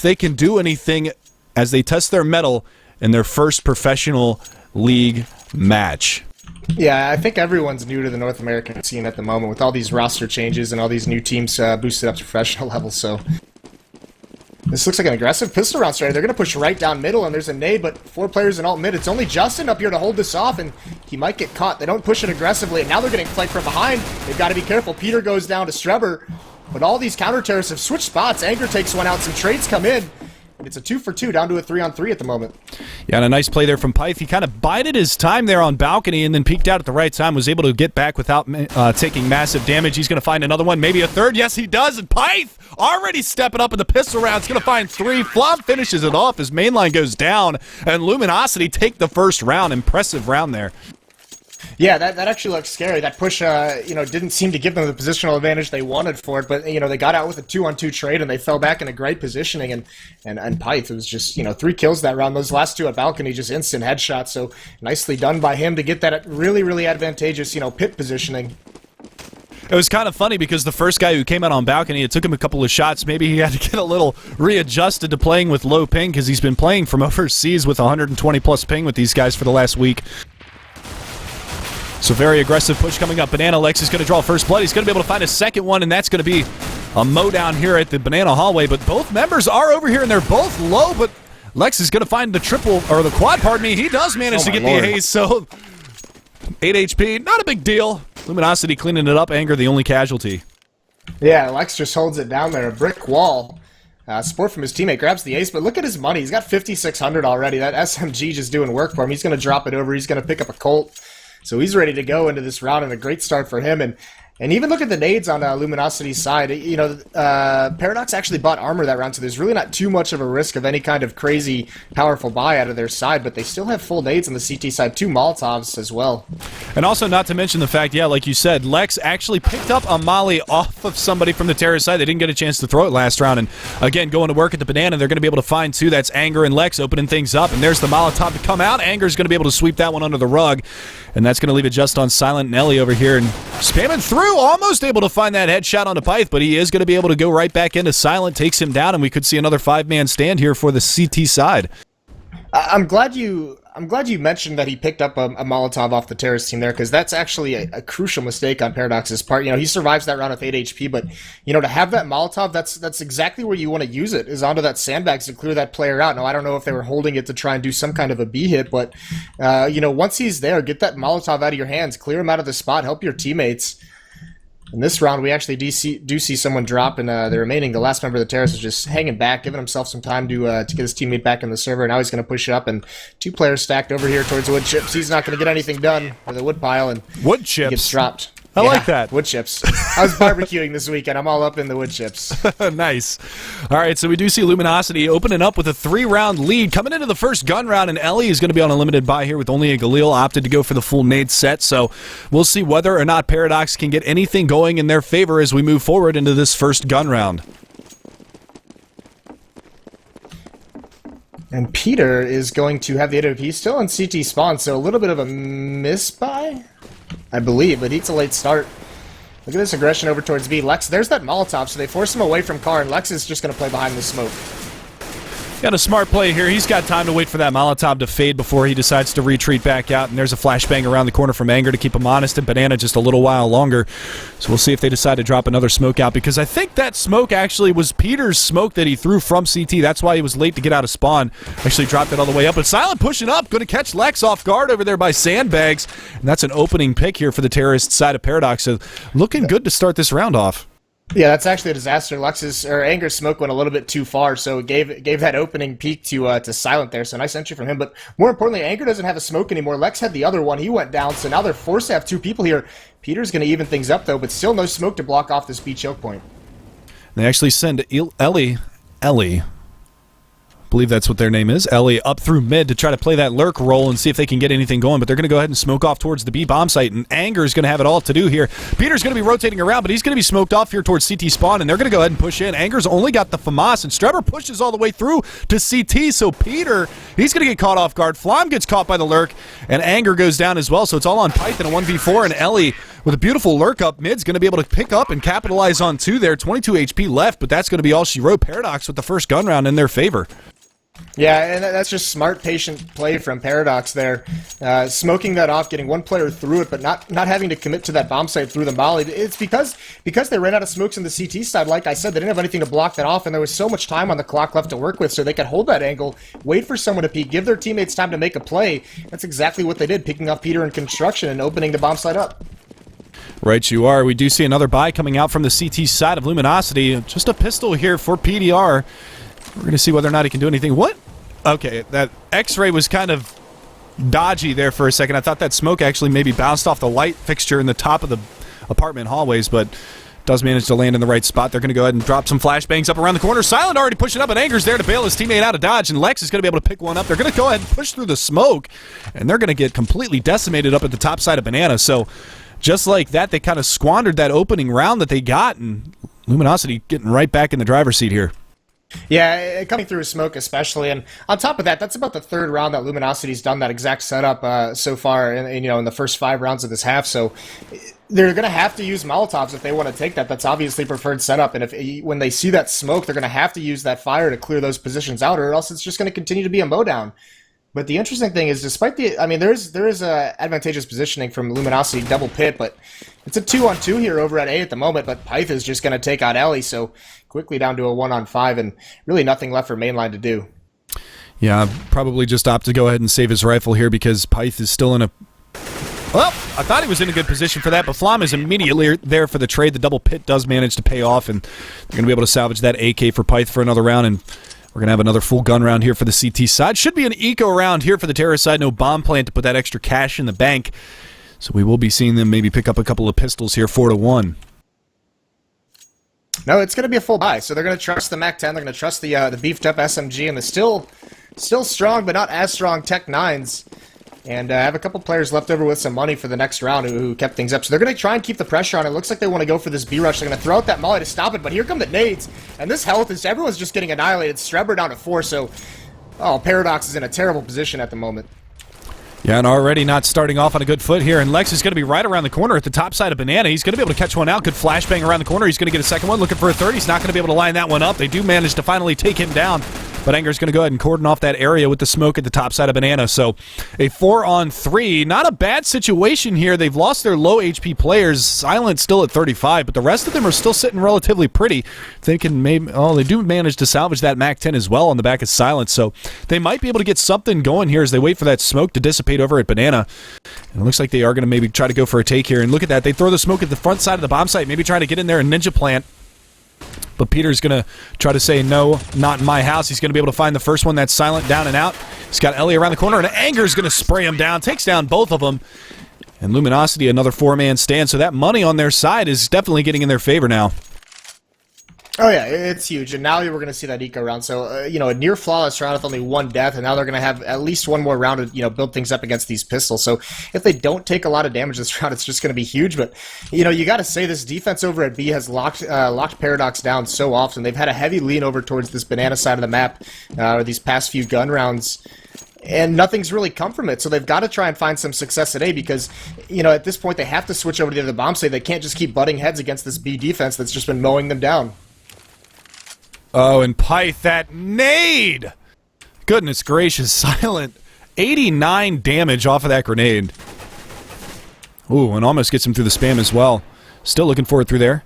they can do anything as they test their mettle in their first professional league match. Yeah, I think everyone's new to the North American scene at the moment with all these roster changes and all these new teams boosted up to professional levels, so... This looks like an aggressive pistol round strategy. They're going to push right down middle, and there's a nade, but 4 players in alt mid. It's only Justin up here to hold this off, and he might get caught. They don't push it aggressively, and now they're getting flanked from behind. They've got to be careful. Peter goes down to Strebber, but all these counter-terrorists have switched spots. Anger takes one out. Some trades come in. It's a 2-for-2, down to a 3-on-3 at the moment. Yeah, and a nice play there from Pyth. He kind of bided his time there on balcony and then peeked out at the right time, was able to get back without taking massive damage. He's going to find another one, maybe a third. Yes, he does, and Pyth already stepping up in the pistol round. He's going to find 3. Flom finishes it off. His main line goes down, and Luminosity take the first round. Impressive round there. Yeah, that actually looks scary. That push, didn't seem to give them the positional advantage they wanted for it, but, they got out with a 2-on-2 trade, and they fell back in a great positioning, and Pyth was just, 3 kills that round. Those last 2 at balcony, just instant headshots, so nicely done by him to get that really, really advantageous, pit positioning. It was kind of funny because the first guy who came out on balcony, it took him a couple of shots. Maybe he had to get a little readjusted to playing with low ping because he's been playing from overseas with 120-plus ping with these guys for the last week. So very aggressive push coming up. Banana Lex is going to draw first blood. He's going to be able to find a second one, and that's going to be a mow down here at the Banana Hallway. But both members are over here, and they're both low, but Lex is going to find the triple, or the quad, pardon me. He does manage to get the haze, so 8 HP, not a big deal. Luminosity cleaning it up. Anger, the only casualty. Yeah, Lex just holds it down there. A brick wall. Support from his teammate, grabs the ace, but look at his money. He's got 5,600 already. That SMG just doing work for him. He's going to drop it over. He's going to pick up a Colt. So he's ready to go into this round, and a great start for him. And even look at the nades on Luminosity's side. Paradox actually bought armor that round, so there's really not too much of a risk of any kind of crazy, powerful buy out of their side, but they still have full nades on the CT side, 2 Molotovs as well. And also not to mention the fact, yeah, like you said, Lex actually picked up a molly off of somebody from the terrorist side. They didn't get a chance to throw it last round, and again, going to work at the Banana, they're going to be able to find 2. That's Anger and Lex opening things up, and there's the Molotov to come out. Anger's going to be able to sweep that one under the rug, and that's going to leave it just on Silent and Ellie over here, and spamming through, almost able to find that headshot onto Pyth, but he is going to be able to go right back into Silent, takes him down, and we could see another 5-man stand here for the CT side. I'm glad you mentioned that he picked up a Molotov off the terrorist team there, because that's actually a crucial mistake on Paradox's part. He survives that round with 8 HP, but to have that Molotov, that's exactly where you want to use it, is onto that sandbags to clear that player out. Now, I don't know if they were holding it to try and do some kind of a B hit, but once he's there, get that Molotov out of your hands, clear him out of the spot, help your teammates. In this round, we actually do see someone drop, and the last member of the terrorists is just hanging back, giving himself some time to get his teammate back in the server. Now he's going to push it up, and 2 players stacked over here towards the wood chips. He's not going to get anything done with the wood pile, and wood chips he gets dropped. I like that. Wood chips. I was barbecuing this weekend. I'm all up in the wood chips. Nice. All right, so we do see Luminosity opening up with a 3-round lead. Coming into the first gun round, and Ellie is going to be on a limited buy here with only a Galil, opted to go for the full nade set. So we'll see whether or not Paradox can get anything going in their favor as we move forward into this first gun round. And Peter is going to have the AWP. He's still on CT spawn, so a little bit of a misbuy, I believe, but it's a late start. Look at this aggression over towards B. Lex, there's that Molotov, so they force him away from car, and Lex is just going to play behind the smoke. Got a smart play here. He's got time to wait for that Molotov to fade before he decides to retreat back out. And there's a flashbang around the corner from Anger to keep him honest, and Banana just a little while longer. So we'll see if they decide to drop another smoke out, because I think that smoke actually was Peter's smoke that he threw from CT. That's why he was late to get out of spawn. Actually dropped it all the way up. But Silent pushing up, going to catch Lex off guard over there by sandbags. And that's an opening pick here for the terrorist side of Paradox. So looking good to start this round off. Yeah, that's actually a disaster. Anger's smoke went a little bit too far, so it gave that opening peek to Silent there. So nice entry from him. But more importantly, Anger doesn't have a smoke anymore. Lex had the other one. He went down, so now they're forced to have 2 people here. Peter's going to even things up, though, but still no smoke to block off this B choke point. They actually send Ellie, I believe that's what their name is, Ellie, up through mid to try to play that lurk role and see if they can get anything going, but they're going to go ahead and smoke off towards the B bomb site, and Anger is going to have it all to do here. Peter's going to be rotating around, but he's going to be smoked off here towards CT spawn, and they're going to go ahead and push in. Anger's only got the FAMAS, and Strebber pushes all the way through to CT, so Peter, he's going to get caught off guard. Flom gets caught by the lurk, and Anger goes down as well, so it's all on Python, a 1v4, and Ellie with a beautiful lurk up mid's going to be able to pick up and capitalize on 2 there. 22 HP left, but that's going to be all she wrote. Paradox with the first gun round in their favor. Yeah, and that's just smart, patient play from Paradox there. Smoking that off, getting one player through it, but not having to commit to that bomb site through the molly. It's because they ran out of smokes in the CT side. Like I said, they didn't have anything to block that off, and there was so much time on the clock left to work with, so they could hold that angle, wait for someone to peek, give their teammates time to make a play. That's exactly what they did, picking off Peter in construction and opening the bomb site up. Right you are. We do see another buy coming out from the CT side of Luminosity. Just a pistol here for PDR. We're going to see whether or not he can do anything. What? Okay, that X-ray was kind of dodgy there for a second. I thought that smoke actually maybe bounced off the light fixture in the top of the apartment hallways, but does manage to land in the right spot. They're going to go ahead and drop some flashbangs up around the corner. Silent already pushing up, and Anger's there to bail his teammate out of dodge, and Lex is going to be able to pick one up. They're going to go ahead and push through the smoke, and they're going to get completely decimated up at the top side of Banana. So just like that, they kind of squandered that opening round that they got, and Luminosity getting right back in the driver's seat here. Yeah, coming through smoke especially, and on top of that, that's about the third round that Luminosity's done that exact setup so far, in the first 5 rounds of this half. So they're going to have to use Molotovs if they want to take that. That's obviously preferred setup, and when they see that smoke, they're going to have to use that fire to clear those positions out, or else it's just going to continue to be a mowdown. But the interesting thing is, despite there is advantageous positioning from Luminosity double pit, but it's a 2-on-2 here over at A at the moment. But Pyth is just going to take out Ellie, so quickly down to a 1-on-5, and really nothing left for mainline to do. Yeah, probably just opt to go ahead and save his rifle here because Pyth is still in a... Well, I thought he was in a good position for that, but Flom is immediately there for the trade. The double pit does manage to pay off, and they're going to be able to salvage that AK for Pyth for another round, and we're going to have another full gun round here for the CT side. Should be an eco round here for the terrorist side. No bomb plant to put that extra cash in the bank. So we will be seeing them maybe pick up a couple of pistols here, 4-1. No, it's going to be a full buy. So they're going to trust the MAC-10. They're going to trust the beefed-up SMG and the still strong but not as strong Tech 9s. And have a couple players left over with some money for the next round who kept things up. So they're going to try and keep the pressure on. It looks like they want to go for this B-rush. They're going to throw out that molly to stop it, but here come the nades. And this health is, everyone's just getting annihilated. Strebber down to 4, so Paradox is in a terrible position at the moment. Yeah, and already not starting off on a good foot here, and Lex is going to be right around the corner at the top side of Banana. He's going to be able to catch one out. Good flashbang around the corner. He's going to get a second one. Looking for a third. He's not going to be able to line that one up. They do manage to finally take him down, but Anger's going to go ahead and cordon off that area with the smoke at the top side of Banana. So a 4-on-3. Not a bad situation here. They've lost their low HP players. Silent still at 35, but the rest of them are still sitting relatively pretty. They can they do manage to salvage that MAC-10 as well on the back of Silent, so they might be able to get something going here as they wait for that smoke to dissipate over at Banana. And it looks like they are going to maybe try to go for a take here. And look at that. They throw the smoke at the front side of the bomb site, maybe trying to get in there and ninja plant. But Peter's going to try to say, no, not in my house. He's going to be able to find the first one that's Silent down and out. He's got Ellie around the corner, and Anger's going to spray him down. Takes down both of them. And Luminosity, another 4-man stand. So that money on their side is definitely getting in their favor now. Oh yeah, it's huge, and now we're going to see that eco round. So, a near flawless round with only 1 death, and now they're going to have at least 1 more round to, build things up against these pistols. So if they don't take a lot of damage this round, it's just going to be huge. But, you got to say this defense over at B has locked Paradox down so often. They've had a heavy lean over towards this Banana side of the map these past few gun rounds, and nothing's really come from it. So they've got to try and find some success today because, at this point they have to switch over to the bomb site. They can't just keep butting heads against this B defense that's just been mowing them down. Oh, and Pyth, that nade! Goodness gracious, Silent. 89 damage off of that grenade. Ooh, and almost gets him through the spam as well. Still looking for it through there.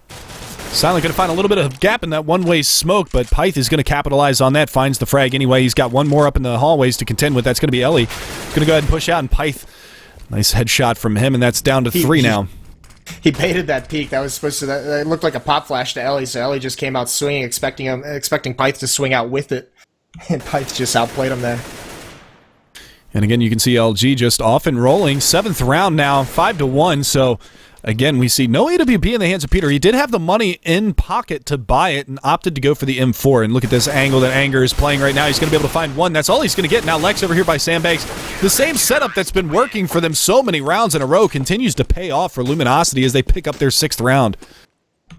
Silent going to find a little bit of gap in that one-way smoke, but Pyth is going to capitalize on that. Finds the frag anyway. He's got 1 more up in the hallways to contend with. That's going to be Ellie. Going to go ahead and push out, and Pyth, nice headshot from him, and that's down to 3 now. He baited that peek. That was supposed to. It looked like a pop flash to Ellie, so Ellie just came out swinging, expecting Pyth to swing out with it, and Pyth just outplayed him there. And again, you can see LG just off and rolling. 7th round now, 5-1. So again, we see no AWP in the hands of Peter. He did have the money in pocket to buy it and opted to go for the M4. And look at this angle that Anger is playing right now. He's going to be able to find one. That's all he's going to get. Now Lex over here by Sandbags. The same setup that's been working for them so many rounds in a row continues to pay off for Luminosity as they pick up their 6th round.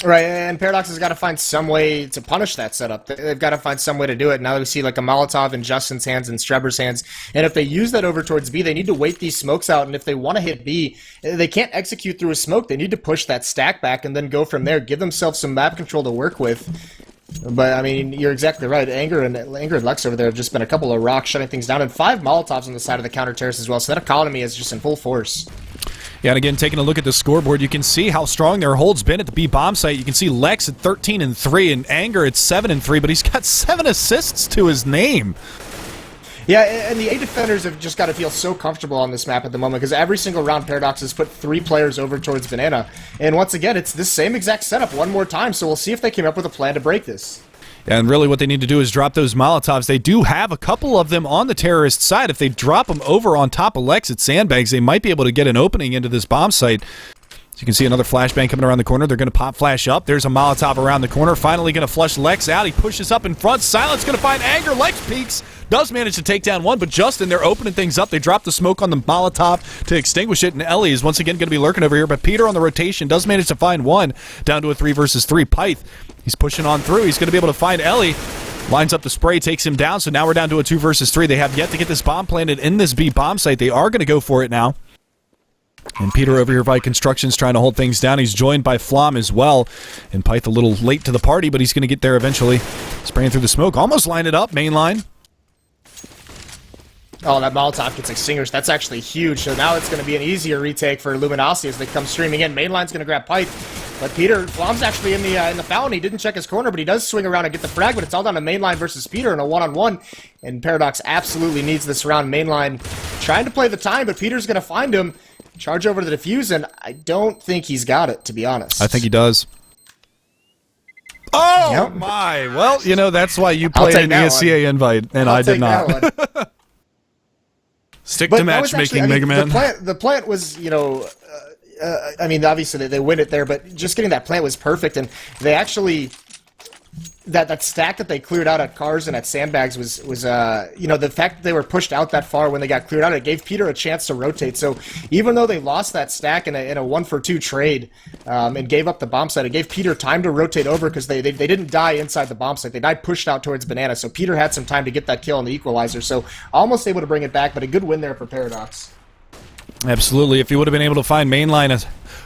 Right, and Paradox has got to find some way to punish that setup. They've got to find some way to do it. Now we see like a Molotov in Justin's hands and Strebber's hands. And if they use that over towards B, they need to wait these smokes out. And if they want to hit B, they can't execute through a smoke. They need to push that stack back and then go from there. Give themselves some map control to work with. But, I mean, you're exactly right. Anger and Lex over there have just been a couple of rocks shutting things down. And 5 Molotovs on the side of the counter terrace as well. So that economy is just in full force. Yeah, and again, taking a look at the scoreboard, you can see how strong their hold's been at the B bomb site. You can see Lex at 13-3 and Anger at 7-3, but he's got 7 assists to his name. Yeah, and the A defenders have just got to feel so comfortable on this map at the moment because every single round Paradox has put 3 players over towards Banana. And once again, it's this same exact setup one more time, so we'll see if they came up with a plan to break this. And really what they need to do is drop those Molotovs. They do have a couple of them on the terrorist side. If they drop them over on top of Lex at Sandbags, they might be able to get an opening into this bomb site. So you can see another flashbang coming around the corner. They're going to pop flash up. There's a Molotov around the corner. Finally going to flush Lex out. He pushes up in front. Silence going to find Anger. Lex peeks. Does manage to take down one, but Justin, they're opening things up. They drop the smoke on the Molotov to extinguish it, and Ellie is once again going to be lurking over here, but Peter on the rotation does manage to find one, down to a 3 versus 3. Pyth, he's pushing on through. He's going to be able to find Ellie. Lines up the spray, takes him down, so now we're down to a 2 versus 3. They have yet to get this bomb planted in this B bomb site. They are going to go for it now. And Peter over here by Construction's trying to hold things down. He's joined by Flom as well. And Pyth a little late to the party, but he's going to get there eventually. Spraying through the smoke. Almost lined it up. Main line. Oh, that Molotov gets extinguished. That's actually huge. So now it's going to be an easier retake for Luminosity as they come streaming in. Mainline's going to grab Pyth. But Peter, Flom's actually in the fountain. He didn't check his corner, but he does swing around and get the frag. But it's all down to Mainline versus Peter in a one-on-one. And Paradox absolutely needs this round. Mainline trying to play the time, but Peter's going to find him. Charge over to the defuse, and I don't think he's got it, to be honest. I think he does. Oh, yep. My. Well, you know, that's why you played an ESEA invite, and I did not. Stick to matchmaking, Mega Man. The plant was, you know, I mean, obviously they win it there, but just getting that plant was perfect, and they actually... That stack that they cleared out at Cars and at Sandbags was you know, the fact that they were pushed out that far when they got cleared out, it gave Peter a chance to rotate. So even though they lost that stack in a 1-for-2 trade and gave up the bomb site, it gave Peter time to rotate over because they didn't die inside the bomb site. They died pushed out towards Banana, so Peter had some time to get that kill on the equalizer. So almost able to bring it back, but a good win there for Paradox. Absolutely. If he would have been able to find Mainline a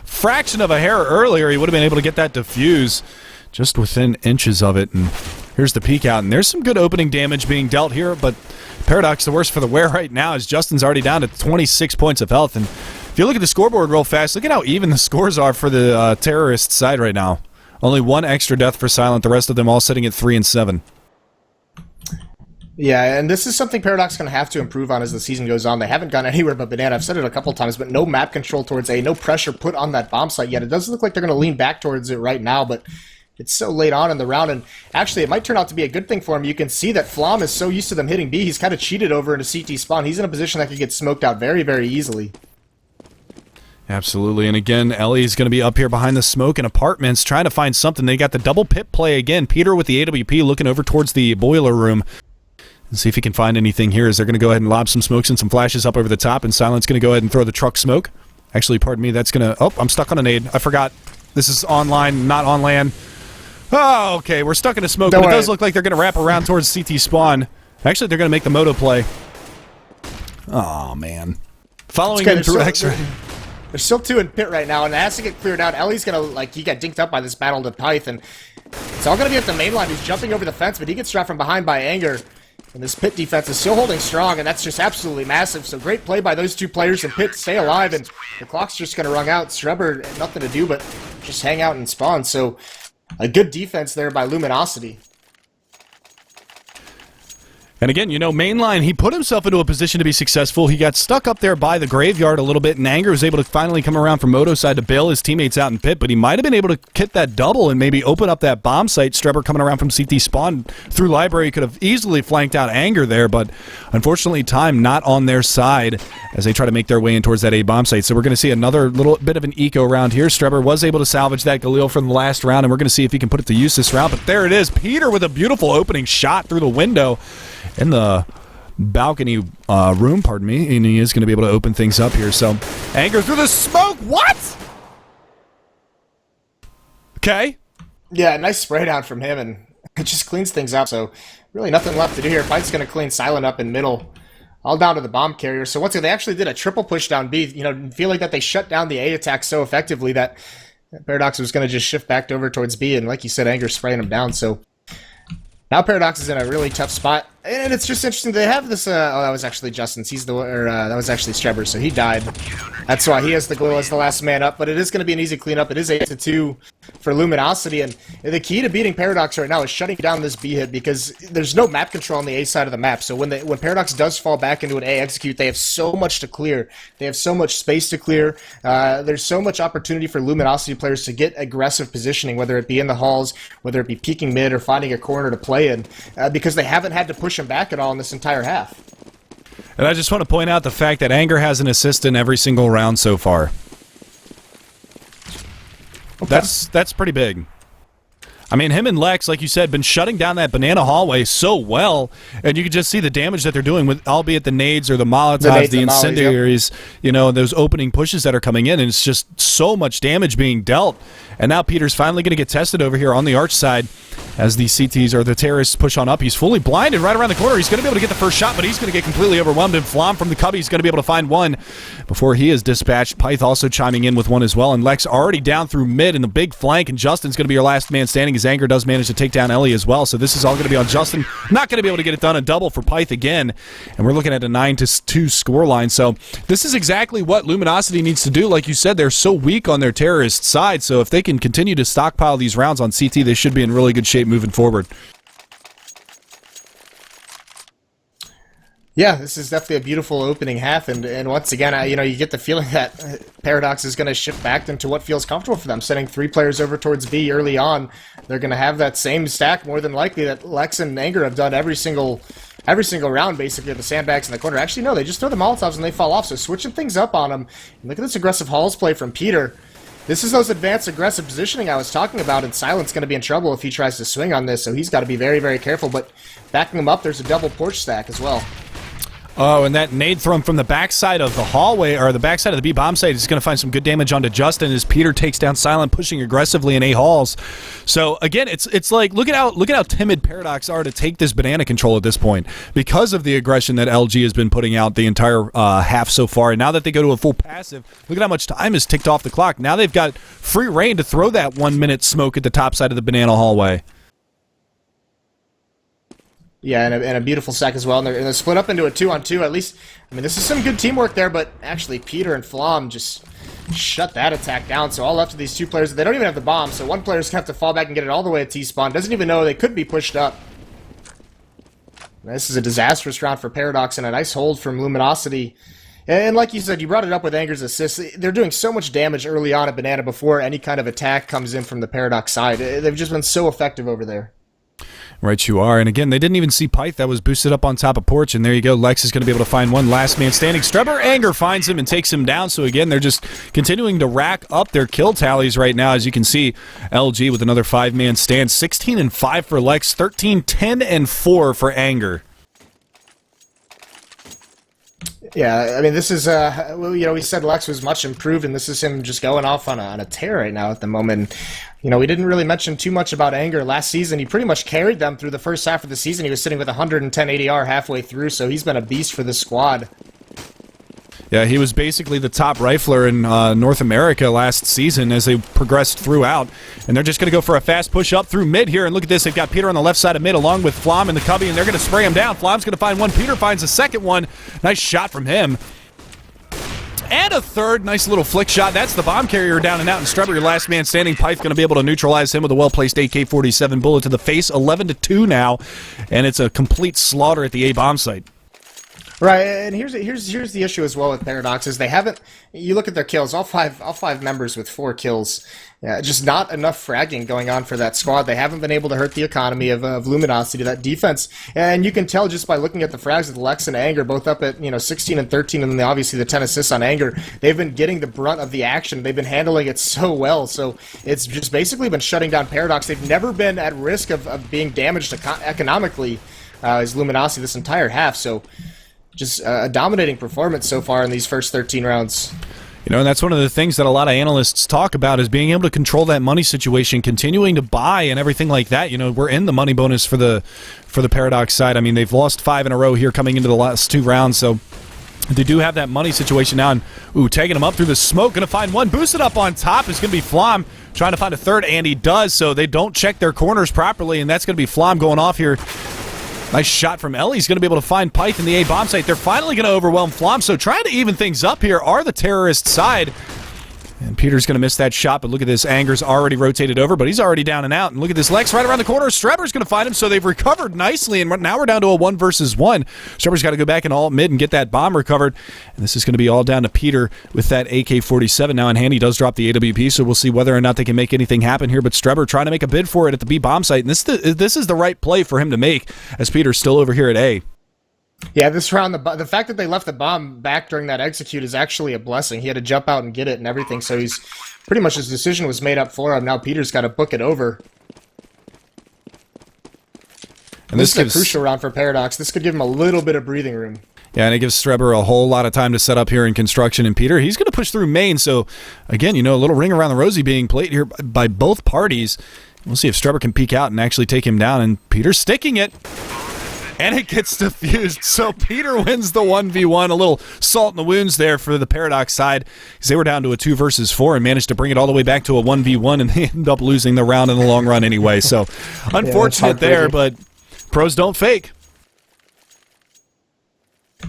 fraction of a hair earlier, he would have been able to get that defuse. Just within inches of it, and here's the peek out, and there's some good opening damage being dealt here, but Paradox the worse for the wear right now as Justin's already down to 26 points of health, and if you look at the scoreboard real fast, look at how even the scores are for the terrorist side right now. Only 1 extra death for Silent, the rest of them all sitting at 3 and 7. Yeah, and this is something Paradox is going to have to improve on as the season goes on. They haven't gone anywhere but Banana. I've said it a couple times, but no map control towards A, no pressure put on that bomb site yet. It doesn't look like they're going to lean back towards it right now, but it's so late on in the round, and actually it might turn out to be a good thing for him. You can see that Flom is so used to them hitting B, he's kind of cheated over into CT spawn. He's in a position that could get smoked out very, very easily. Absolutely, and again, Ellie's going to be up here behind the smoke in apartments trying to find something. They got the double pit play again. Peter with the AWP looking over towards the boiler room. And see if he can find anything here as they're going to go ahead and lob some smokes and some flashes up over the top, and Silent's going to go ahead and throw the truck smoke. Actually, pardon me, that's going to... Oh, I'm stuck on a nade. I forgot. This is online, not on land. Oh, okay, we're stuck in a smoke, but it does look like they're going to wrap around towards CT spawn. Actually, they're going to make the moto play. Oh, man. Following him through extra... There's still 2 in pit right now, and it has to get cleared out. Ellie's going to, like, he got dinked up by this battle to Pyth, and it's all going to be at the main line. He's jumping over the fence, but he gets shot from behind by Anger. And this pit defense is still holding strong, and that's just absolutely massive. So great play by those 2 players in pit to stay alive, and the clock's just going to run out. Strebber, nothing to do but just hang out and spawn. So a good defense there by Luminosity. And again, you know, Mainline, he put himself into a position to be successful. He got stuck up there by the graveyard a little bit, and Anger was able to finally come around from Moto side to bail his teammates out in pit, but he might have been able to get that double and maybe open up that bomb site. Strebber coming around from CT spawn through library could have easily flanked out Anger there, but unfortunately time not on their side as they try to make their way in towards that A bomb site. So we're going to see another little bit of an eco round here. Strebber was able to salvage that Galil from the last round, and we're going to see if he can put it to use this round, but there it is. Peter with a beautiful opening shot through the window in the balcony room, pardon me, and he is going to be able to open things up here. So, Anger through the smoke. What? Okay. Yeah, nice spray down from him, and it just cleans things up. So really nothing left to do here. Pyth's going to clean Silent up in middle, all down to the bomb carrier. So once again, they actually did a triple push down B. You know, feel like that they shut down the A attack so effectively that Paradox was going to just shift back over towards B, and like you said, Anger spraying him down. So now Paradox is in a really tough spot, and it's just interesting. They have this. Oh, that was actually Justin's. He's the that was actually Strebber, so he died. That's why he has the goal as the last man up. But it is going to be an easy cleanup. It is 8-2 for Luminosity, and the key to beating Paradox right now is shutting down this B hit because there's no map control on the A side of the map. So when Paradox does fall back into an A execute, they have so much to clear. They have so much space to clear. There's so much opportunity for Luminosity players to get aggressive positioning, whether it be in the halls, whether it be peeking mid or finding a corner to play in, because they haven't had to push him back at all in this entire half. And I just want to point out the fact that Anger has an assist in every single round so far. Okay. That's pretty big. I mean, him and Lex, like you said, been shutting down that banana hallway so well, and you can just see the damage that they're doing with, albeit the nades or the Molotovs, the incendiaries, yep. You know, those opening pushes that are coming in, and it's just so much damage being dealt. And now Peter's finally going to get tested over here on the arch side as the CTs or the terrorists push on up. He's fully blinded right around the corner. He's going to be able to get the first shot, but he's going to get completely overwhelmed. And Flom from the cubby is going to be able to find one before he is dispatched. Pyth also chiming in with one as well. And Lex already down through mid in the big flank. And Justin's going to be your last man standing as Anger does manage to take down Ellie as well. So this is all going to be on Justin. Not going to be able to get it done. A double for Pyth again. And we're looking at a 9-2 scoreline. So this is exactly what Luminosity needs to do. Like you said, they're so weak on their terrorist side. So if they can continue to stockpile these rounds on CT, they should be in really good shape moving forward. Yeah, this is definitely a beautiful opening half, and once again, you get the feeling that Paradox is going to shift back into what feels comfortable for them, sending 3 players over towards B early on. They're going to have that same stack more than likely that Lex and Anger have done every single round, basically, of the sandbags in the corner. Actually, no, they just throw the Molotovs and they fall off, so switching things up on them. And look at this aggressive Halls play from Peter. This is those advanced aggressive positioning I was talking about, and Silent's going to be in trouble if he tries to swing on this, so he's got to be very, very careful. But backing him up, there's a double porch stack as well. Oh, and that nade thrown from the backside of the hallway, or the backside of the B bomb site, is going to find some good damage onto Justin as Peter takes down Silent, pushing aggressively in A halls. So again, it's like look at how timid Paradox are to take this banana control at this point because of the aggression that LG has been putting out the entire half so far. And now that they go to a full passive, look at how much time is ticked off the clock. Now they've got free reign to throw that 1-minute smoke at the top side of the banana hallway. Yeah, and a beautiful sack as well. And they're split up into a 2-on-2. At least, I mean, this is some good teamwork there, but actually Peter and Flom just shut that attack down. So all left of these 2 players, they don't even have the bomb, so one player's going to have to fall back and get it all the way at T-spawn. Doesn't even know they could be pushed up. This is a disastrous round for Paradox, and a nice hold from Luminosity. And like you said, you brought it up with Anger's assist. They're doing so much damage early on at Banana before any kind of attack comes in from the Paradox side. They've just been so effective over there. Right you are. And again, they didn't even see Pyth. That was boosted up on top of Porch. And there you go. Lex is going to be able to find one last man standing. Strebber Anger finds him and takes him down. So again, they're just continuing to rack up their kill tallies right now. As you can see, LG with another 5-man stand. 16-5 for Lex. 13-10-4 for Anger. Yeah, I mean, this is, we said Lex was much improved, and this is him just going off on a tear right now at the moment. We didn't really mention too much about Anger. Last season, he pretty much carried them through the first half of the season. He was sitting with 110 ADR halfway through, so he's been a beast for this squad. Yeah, he was basically the top rifler in North America last season as they progressed throughout. And they're just going to go for a fast push up through mid here. And look at this. They've got Peter on the left side of mid along with Flom in the cubby, and they're going to spray him down. Flom's going to find one. Peter finds a second one. Nice shot from him. And a third. Nice little flick shot. That's the bomb carrier down and out. And Strebber, your last man standing. Pyth going to be able to neutralize him with a well-placed AK-47 bullet to the face. 11-2 now. And it's a complete slaughter at the A bomb site. Right, and here's the issue as well with Paradox is they haven't. You look at their kills, all five members with 4 kills. Yeah, just not enough fragging going on for that squad. They haven't been able to hurt the economy of Luminosity, that defense, and you can tell just by looking at the frags with Lex and Anger, both up at 16 and 13, and then obviously the 10 assists on Anger. They've been getting the brunt of the action. They've been handling it so well. So it's just basically been shutting down Paradox. They've never been at risk of being damaged economically as Luminosity this entire half. So. Just a dominating performance so far in these first 13 rounds. And that's one of the things that a lot of analysts talk about is being able to control that money situation, continuing to buy and everything like that. We're in the money bonus for the Paradox side. I mean, they've lost 5 in a row here coming into the last 2 rounds, so they do have that money situation now. And, taking them up through the smoke, going to find one. Boosted up on top is going to be Flom, trying to find a third, and he does, so they don't check their corners properly, and that's going to be Flom going off here. Nice shot from Ellie's going to be able to find Pyth in the A-bomb site. They're finally going to overwhelm Flom, so trying to even things up here are the terrorist side. And Peter's going to miss that shot, but look at this. Anger's already rotated over, but he's already down and out. And look at this. Lex right around the corner. Strebber's going to find him, so they've recovered nicely, and now we're down to a 1 versus 1. Strebber's got to go back and alt mid and get that bomb recovered. And this is going to be all down to Peter with that AK-47 now in hand. He does drop the AWP, so we'll see whether or not they can make anything happen here. But Strebber trying to make a bid for it at the B-bomb site, and this is the right play for him to make as Peter's still over here at A. Yeah, this round, the fact that they left the bomb back during that execute is actually a blessing. He had to jump out and get it and everything, so he's pretty much his decision was made up for him. Now Peter's got to book it over. And this is a crucial round for Paradox. This could give him a little bit of breathing room. Yeah, and it gives Strebber a whole lot of time to set up here in construction. And Peter, he's going to push through main, so again, a little ring around the rosy being played here by both parties. We'll see if Strebber can peek out and actually take him down, and Peter's sticking it. And it gets defused, so Peter wins the 1v1. A little salt in the wounds there for the Paradox side, because they were down to a 2 versus 4 and managed to bring it all the way back to a 1v1, and they end up losing the round in the long run anyway. So, unfortunate there, but pros don't fake.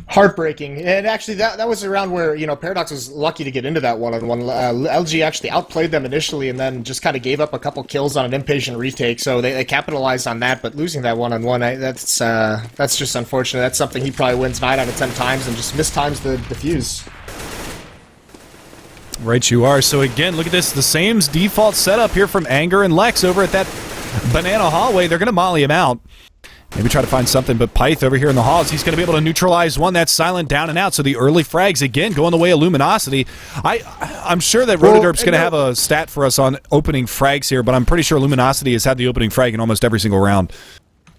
Heartbreaking. And actually, that was a round where, Paradox was lucky to get into that one-on-one. LG actually outplayed them initially and then just kind of gave up a couple kills on an impatient retake, so they capitalized on that, but losing that one-on-one, that's just unfortunate. That's something he probably wins 9 out of 10 times and just mistimes the defuse. Right you are. So again, look at this. The same default setup here from Anger and Lex over at that banana hallway. They're going to molly him out. Maybe try to find something, but Pyth over here in the halls, he's going to be able to neutralize one that's silent down and out. So the early frags, again, going the way of Luminosity. I'm sure that Rotoderp's going to have a stat for us on opening frags here, but I'm pretty sure Luminosity has had the opening frag in almost every single round.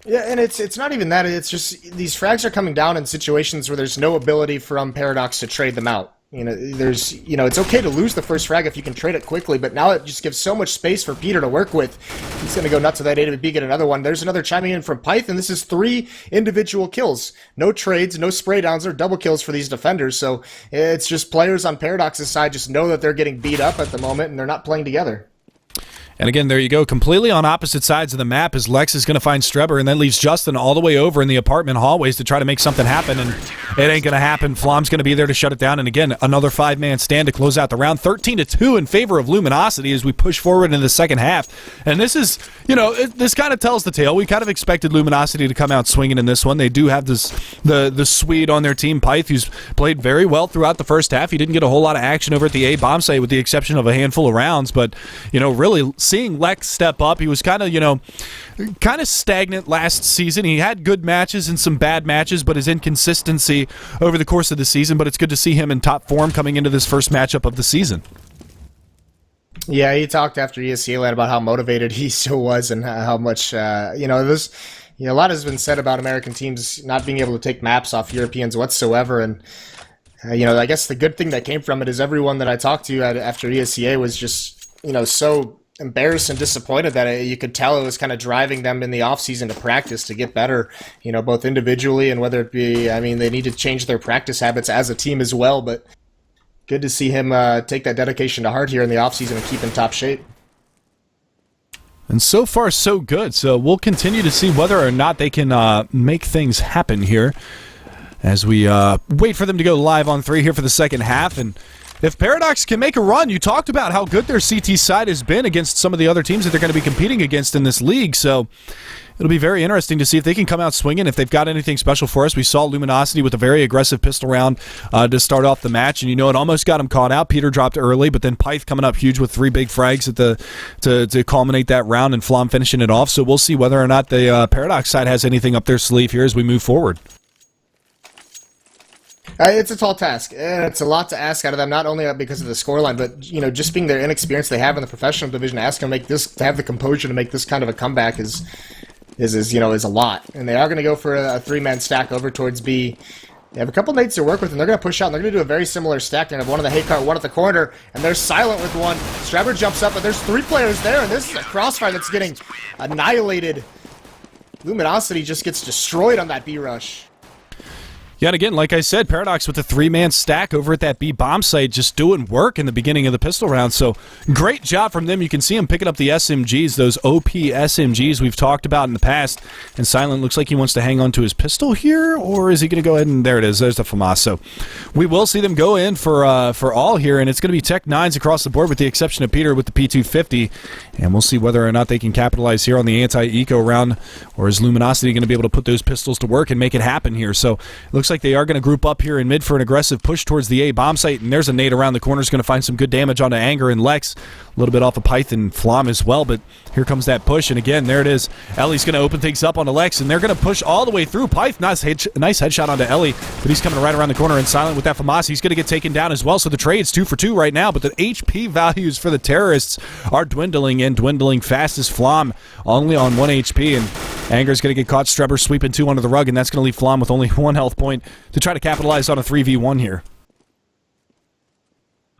Yeah, and it's not even that. It's just these frags are coming down in situations where there's no ability from Paradox to trade them out. It's okay to lose the first frag if you can trade it quickly, but now it just gives so much space for Peter to work with. He's going to go nuts with that AWP, get another one. There's another chiming in from Python. This is 3 individual kills. No trades, no spray downs, or double kills for these defenders, so it's just players on Paradox's side just know that they're getting beat up at the moment, and they're not playing together. And again, there you go, completely on opposite sides of the map as Lex is going to find Strebber, and then leaves Justin all the way over in the apartment hallways to try to make something happen, and it ain't going to happen. Flom's going to be there to shut it down, and again, another 5-man stand to close out the round. 13-2 in favor of Luminosity as we push forward into the second half. And this is, this kind of tells the tale. We kind of expected Luminosity to come out swinging in this one. They do have the Swede on their team, Pyth, who's played very well throughout the first half. He didn't get a whole lot of action over at the A-bomb site with the exception of a handful of rounds, but, really seeing Lex step up. He was kind of stagnant last season. He had good matches and some bad matches, but his inconsistency over the course of the season, but it's good to see him in top form coming into this first matchup of the season. Yeah, he talked after ESEA about how motivated he still was and how much, a lot has been said about American teams not being able to take maps off Europeans whatsoever, and I guess the good thing that came from it is everyone that I talked to after ESEA was just, so embarrassed and disappointed that you could tell it was kind of driving them in the off-season to practice to get better, both individually and whether it be, they need to change their practice habits as a team as well, but good to see him take that dedication to heart here in the off-season and keep in top shape. And so far, so good. So we'll continue to see whether or not they can make things happen here as we wait for them to go live on 3 here for the second half. And if Paradox can make a run, you talked about how good their CT side has been against some of the other teams that they're going to be competing against in this league. So it'll be very interesting to see if they can come out swinging, if they've got anything special for us. We saw Luminosity with a very aggressive pistol round to start off the match, and it almost got him caught out. Peter dropped early, but then Pyth coming up huge with 3 big frags at to culminate that round, and Flom finishing it off. So we'll see whether or not the Paradox side has anything up their sleeve here as we move forward. It's a tall task, and it's a lot to ask out of them, not only because of the scoreline, but just being their inexperience they have in the professional division. To ask them to have the composure to make this kind of a comeback is a lot. And they are going to go for a 3-man stack over towards B. They have a couple nades to work with, and they're going to push out, and they're going to do a very similar stack. They're going to have one on the hay cart, one at the corner, and they're silent with one. Strebber jumps up, but there's 3 players there, and this is a crossfire that's getting annihilated. Luminosity just gets destroyed on that B rush. Yeah, and again, like I said, Paradox with a 3-man stack over at that B bomb site, just doing work in the beginning of the pistol round. So great job from them. You can see them picking up the SMGs, those OP SMGs we've talked about in the past. And Silent looks like he wants to hang on to his pistol here, or is he going to go ahead and there it is? There's the FAMAS. So we will see them go in for all here, and it's going to be Tech 9s across the board with the exception of Peter with the P250. And we'll see whether or not they can capitalize here on the anti-eco round, or is Luminosity going to be able to put those pistols to work and make it happen here? So it looks like they are going to group up here in mid for an aggressive push towards the A bomb site, and there's a nade around the corner. Is going to find some good damage onto Anger and Lex, a little bit off of Python Flom as well, but here comes that push, and again, there it is. Ellie's going to open things up onto Lex, and they're going to push all the way through. Pyth, nice headshot onto Ellie, but he's coming right around the corner and Silent with that FAMAS. He's going to get taken down as well, so the trade's 2 for 2 right now, but the HP values for the terrorists are dwindling and dwindling fast as Flom only on 1 HP, and Anger's going to get caught. Strebber sweeping 2 under the rug, and that's going to leave Flom with only 1 health point to try to capitalize on a 3v1 here.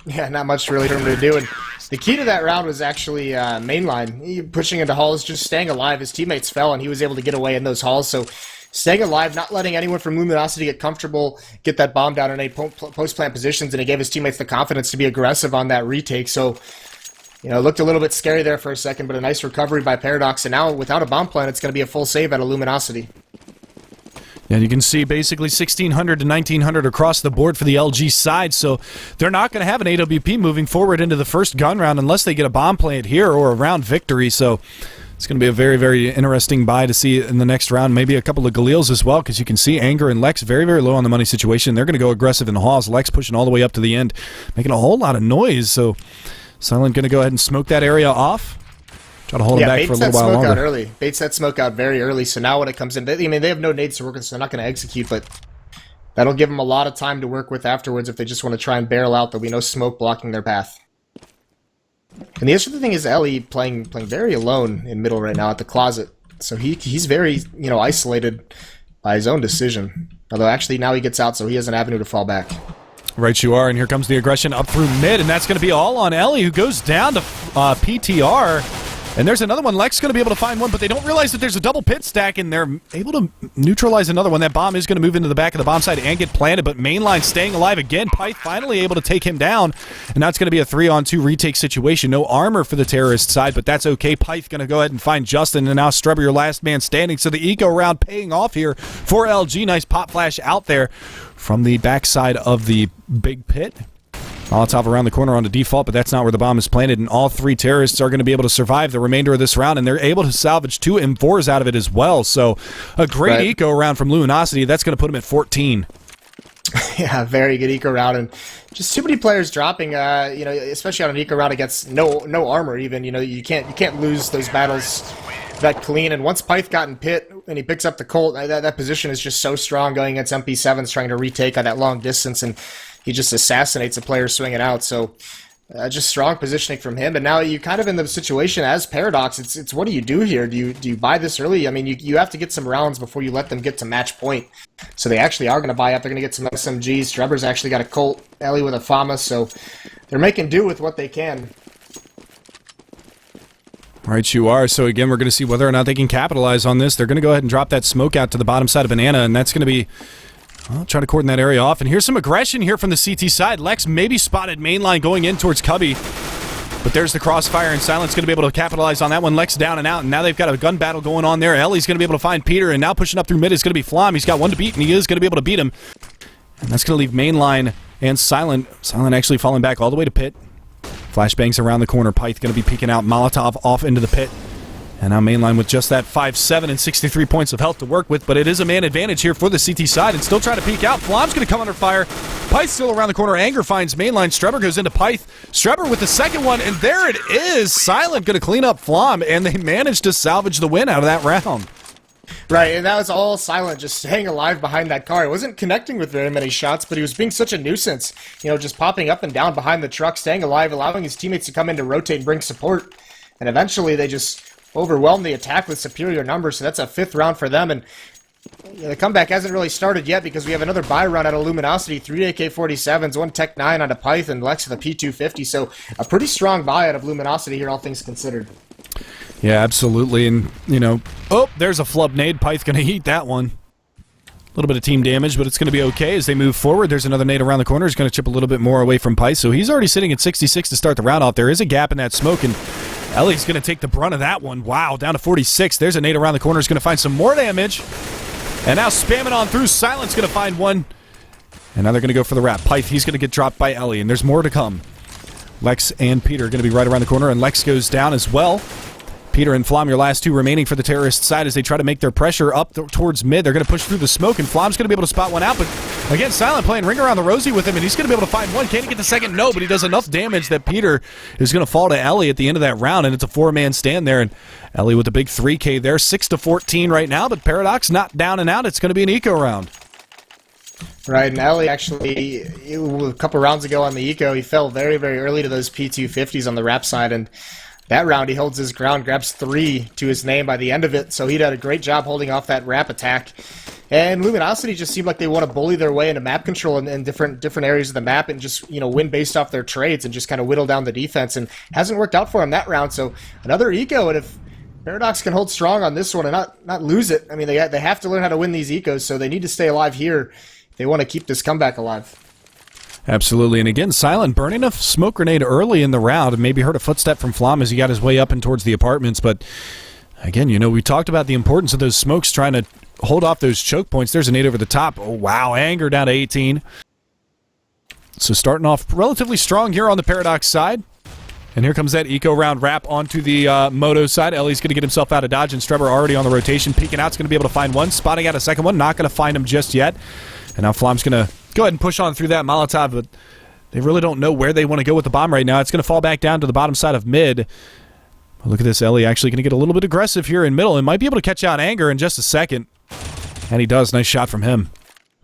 Yeah, not much really for him to do. And the key to that round was actually mainline. He pushing into halls, just staying alive. His teammates fell, and he was able to get away in those halls. So staying alive, not letting anyone from Luminosity get comfortable, get that bomb down in any post-plant positions, and he gave his teammates the confidence to be aggressive on that retake. So, you know, it looked a little bit scary there for a second, but a nice recovery by Paradox. And now, without a bomb plant, it's going to be a full save out of Luminosity. And you can see basically 1,600 to 1,900 across the board for the LG side, so they're not going to have an AWP moving forward into the first gun round unless they get a bomb plant here or a round victory, so it's going to be a very, very interesting buy to see in the next round. Maybe a couple of Galils as well, because you can see Anger and Lex very, very low on the money situation. They're going to go aggressive in the halls. Lex pushing all the way up to the end, making a whole lot of noise, so Silent going to go ahead and smoke that area off. Try to hold him back for a little while longer. Out early. Baits that smoke out very early, so now when it comes in, they have no nades to work with, so they're not going to execute, but that'll give them a lot of time to work with afterwards if they just want to try and barrel out. There'll be no smoke blocking their path. And the other thing is Ellie playing very alone in middle right now at the closet, so he's very, you know, isolated by his own decision. Although actually now he gets out, so he has an avenue to fall back. Right you are, and here comes the aggression up through mid, and that's going to be all on Ellie, who goes down to PTR. And there's another one. Lex going to be able to find one, but they don't realize that there's a double pit stack, and they're able to neutralize another one. That bomb is going to move into the back of the bomb site and get planted, but Mainline staying alive again. Pyth finally able to take him down, and that's going to be a 3-on-2 retake situation. No armor for the terrorist side, but that's okay. Pyth going to go ahead and find Justin, and now Strebber, your last man standing. So the eco round paying off here for LG. Nice pop flash out there from the backside of the big pit. Molotov around the corner on the default, but that's not where the bomb is planted, and all 3 terrorists are going to be able to survive the remainder of this round, and they're able to salvage 2 M4s out of it as well. So a great eco round from Luminosity. That's going to put them at 14. Yeah, very good eco round, and just too many players dropping. You know, especially on an eco round against no armor. Even, you know, you can't lose those battles that clean. And once Pyth got in pit and he picks up the Colt, that position is just so strong going against MP7s trying to retake on that long distance, and he just assassinates a player swinging out. So just strong positioning from him. And now you kind of in the situation as Paradox. It's what do you do here? Do you buy this early? I mean, you have to get some rounds before you let them get to match point. So they actually are going to buy up. They're going to get some SMGs. Strebber's actually got a Colt. Ellie with a FAMA. So they're making do with what they can. Right you are. So again, we're going to see whether or not they can capitalize on this. They're going to go ahead and drop that smoke out to the bottom side of Banana, and that's going to be... I'll try to cordon that area off. And here's some aggression here from the CT side. Lex maybe spotted mainline going in towards Cubby. But there's the crossfire, and Silent's going to be able to capitalize on that one. Lex down and out, and now they've got a gun battle going on there. Ellie's going to be able to find Peter, and now pushing up through mid is going to be Flom. He's got one to beat, and he is going to be able to beat him. And that's going to leave mainline and Silent. Silent actually falling back all the way to pit. Flashbangs around the corner. Pyth going to be peeking out. Molotov off into the pit. And now mainline with just that 5-7 and 63 points of health to work with, but it is a man advantage here for the CT side, and still trying to peek out. Flom's going to come under fire. Pyth still around the corner. Anger finds mainline. Strebber goes into Pyth. Strebber with the second one, and there it is. Silent going to clean up Flom, and they managed to salvage the win out of that round. Right, and that was all Silent, just staying alive behind that car. He wasn't connecting with very many shots, but he was being such a nuisance. You know, just popping up and down behind the truck, staying alive, allowing his teammates to come in to rotate and bring support. And eventually they just overwhelmed the attack with superior numbers, so that's a 5th round for them. And Yeah, the comeback hasn't really started yet because we have another buy run out of Luminosity, 3 AK-47s, 1 Tech 9 onto Python, Lex with a P250, so a pretty strong buy out of Luminosity here, all things considered. Yeah, absolutely, and, oh, there's a flub nade. Pyth going to eat that one. A little bit of team damage, but it's going to be okay as they move forward. There's another nade around the corner. He's going to chip a little bit more away from Pyth, so he's already sitting at 66 to start the round off. There is a gap in that smoke, and Ellie's going to take the brunt of that one. Wow, down to 46. There's a nade around the corner. He's going to find some more damage. And now spamming on through. Silent's going to find one. And now they're going to go for the wrap. Pyth, he's going to get dropped by Ellie, and there's more to come. Lex and Peter are going to be right around the corner, and Lex goes down as well. Peter and Flom, your last two remaining for the terrorist side as they try to make their pressure up towards mid. They're going to push through the smoke, and Flom's going to be able to spot one out. But again, Silent playing ring around the rosy with him, and he's going to be able to find one. Can he get the second? No, but he does enough damage that Peter is going to fall to Ellie at the end of that round, and it's a four-man stand there. And Ellie with a big 3K there, 6-14 right now, but Paradox not down and out. It's going to be an eco round. Right, and Ellie actually, a couple rounds ago on the eco, he fell very, very early to those P250s on the wrap side, and that round, he holds his ground, grabs 3 to his name by the end of it, so he did a great job holding off that wrap attack. And Luminosity just seemed like they want to bully their way into map control in different areas of the map and just, win based off their trades and just kind of whittle down the defense, and hasn't worked out for him that round, so another eco, and if Paradox can hold strong on this one and not lose it, I mean, they have to learn how to win these ecos, so they need to stay alive here if they want to keep this comeback alive. Absolutely, and again, Silent burning a smoke grenade early in the round and maybe heard a footstep from Flom as he got his way up and towards the apartments, but again, we talked about the importance of those smokes trying to hold off those choke points. There's a nade over the top. Oh, wow, Anger down to 18. So starting off relatively strong here on the Paradox side. And here comes that eco round wrap onto the Moto side. Ellie's going to get himself out of dodge, and Strebber already on the rotation. Peeking out's going to be able to find one. Spotting out a second one. Not going to find him just yet. And now Flom's going to go ahead and push on through that Molotov, but they really don't know where they want to go with the bomb right now. It's going to fall back down to the bottom side of mid. Look at this. Ellie actually going to get a little bit aggressive here in middle and might be able to catch out Anger in just a second. And he does. Nice shot from him.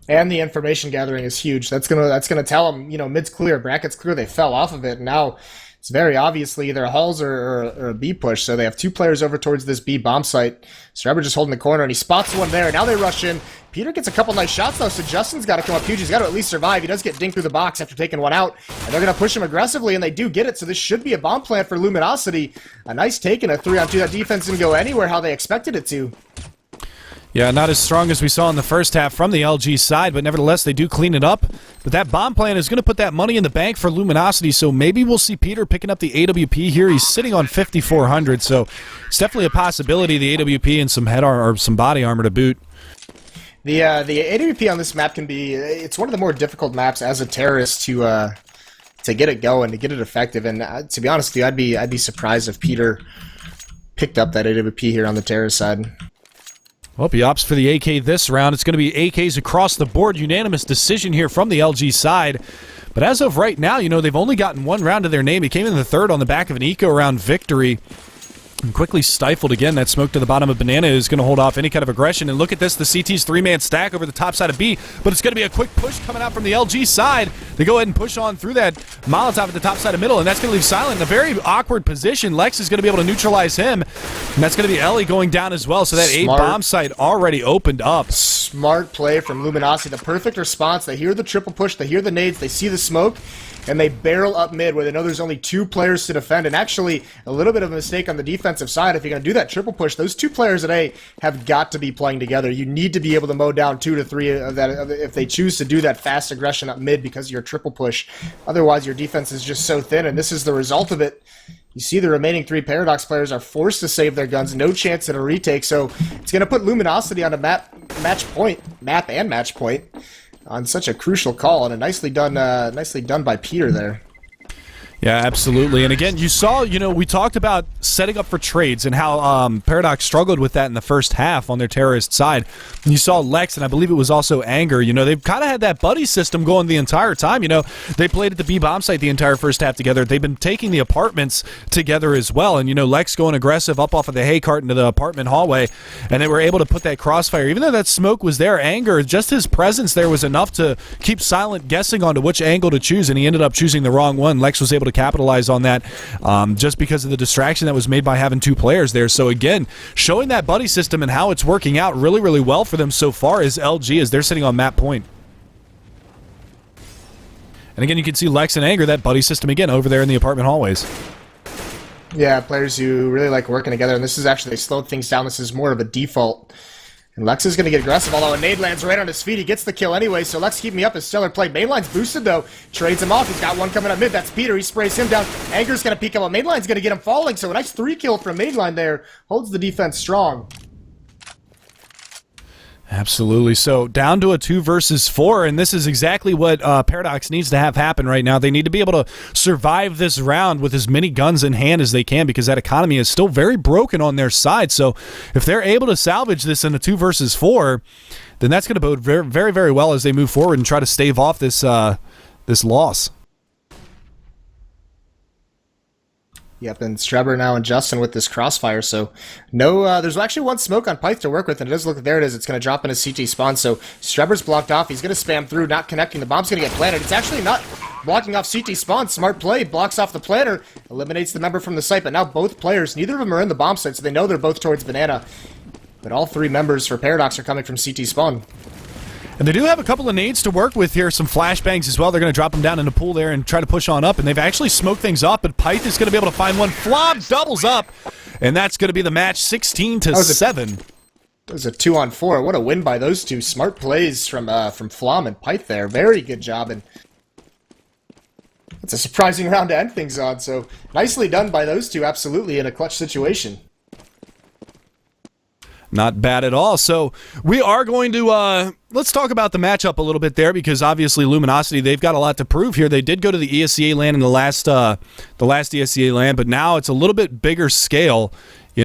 And the information gathering is huge. That's gonna tell them, mid's clear, bracket's clear, they fell off of it, and now it's very obviously either a Halls or a B push, so they have 2 players over towards this B bomb site. Strebber just holding the corner, and he spots one there. Now they rush in. Peter gets a couple nice shots, though, so Justin's got to come up huge. He's got to at least survive. He does get dinked through the box after taking one out, and they're going to push him aggressively, and they do get it, so this should be a bomb plant for Luminosity. A nice take and a 3-on-2. That defense didn't go anywhere how they expected it to. Yeah, not as strong as we saw in the first half from the LG side, but nevertheless, they do clean it up. But that bomb plan is going to put that money in the bank for Luminosity, so maybe we'll see Peter picking up the AWP here. He's sitting on 5,400, so it's definitely a possibility, the AWP and some head armor, or some body armor to boot. The AWP on this map can be, it's one of the more difficult maps as a terrorist to get it going, to get it effective, and to be honest with you, I'd be surprised if Peter picked up that AWP here on the terrorist side. Well, he opts for the AK this round. It's going to be AKs across the board. Unanimous decision here from the LG side. But as of right now, they've only gotten 1 round to their name. He came in the 3rd on the back of an eco round victory. And quickly stifled again. That smoke to the bottom of Banana is going to hold off any kind of aggression. And look at this, the CT's 3-man stack over the top side of B. But it's going to be a quick push coming out from the LG side. They go ahead and push on through that Molotov at the top side of middle. And that's going to leave Silent in a very awkward position. Lex is going to be able to neutralize him. And that's going to be Ellie going down as well. So that Smart. A bomb site already opened up. Smart play from Luminosity. The perfect response. They hear the triple push. They hear the nades. They see the smoke. And they barrel up mid where they know there's only 2 players to defend. And actually, a little bit of a mistake on the defensive side. If you're going to do that triple push, those 2 players at A have got to be playing together. You need to be able to mow down 2 to 3 of that if they choose to do that fast aggression up mid because of your triple push. Otherwise, your defense is just so thin, and this is the result of it. You see the remaining 3 Paradox players are forced to save their guns. No chance at a retake. So it's going to put Luminosity on a map and match point. On such a crucial call, and a nicely done by Peter there. Yeah, absolutely. And again, you saw, we talked about setting up for trades and how Paradox struggled with that in the first half on their terrorist side. And you saw Lex, and I believe it was also Anger. They've kind of had that buddy system going the entire time. They played at the B bomb site the entire first half together. They've been taking the apartments together as well. And, Lex going aggressive up off of the hay cart into the apartment hallway. And they were able to put that crossfire. Even though that smoke was there, Anger, just his presence there was enough to keep Silent guessing onto which angle to choose. And he ended up choosing the wrong one. Lex was able to capitalize on that just because of the distraction that was made by having two players there. So again, showing that buddy system and how it's working out really, really well for them so far is LG as they're sitting on map point. And again, you can see Lex and Anger, that buddy system again over there in the apartment hallways. Yeah, players who really like working together, and this is actually, they slowed things down. This is more of a default. And Lex is going to get aggressive, although a nade lands right on his feet. He gets the kill anyway, so Lex keeping me up. His stellar play. Mainline's boosted, though. Trades him off. He's got one coming up mid. That's Peter. He sprays him down. Anger's going to peek him up. Mainline's going to get him falling, so a nice 3-kill from Mainline there. Holds the defense strong. Absolutely. So down to a 2 versus 4, and this is exactly what Paradox needs to have happen right now. They need to be able to survive this round with as many guns in hand as they can because that economy is still very broken on their side. So if they're able to salvage this in a 2 versus 4, then that's going to bode very, very, very well as they move forward and try to stave off this this loss. Yep, and Strebber now and Justin with this crossfire, so no, there's actually one smoke on Pyth to work with, and it does look, there it is, it's going to drop in his CT spawn, so Strebber's blocked off, he's going to spam through, not connecting, the bomb's going to get planted, it's actually not blocking off CT spawn, smart play, blocks off the planter, eliminates the member from the site, but now both players, neither of them are in the bomb site, so they know they're both towards Banana, but all 3 members for Paradox are coming from CT spawn. And they do have a couple of nades to work with here, some flashbangs as well. They're going to drop them down in the pool there and try to push on up, and they've actually smoked things up, but Pyth is going to be able to find one. Flob doubles up, and that's going to be the match, 16-7. It was a 2-on-4. What a win by those two. Smart plays from Flom and Pyth there. Very good job, and it's a surprising round to end things on, so nicely done by those two, absolutely, in a clutch situation. Not bad at all. So we are going to let's talk about the matchup a little bit there because obviously Luminosity, they've got a lot to prove here. They did go to the ESEA LAN in the last ESEA LAN, but now it's a little bit bigger scale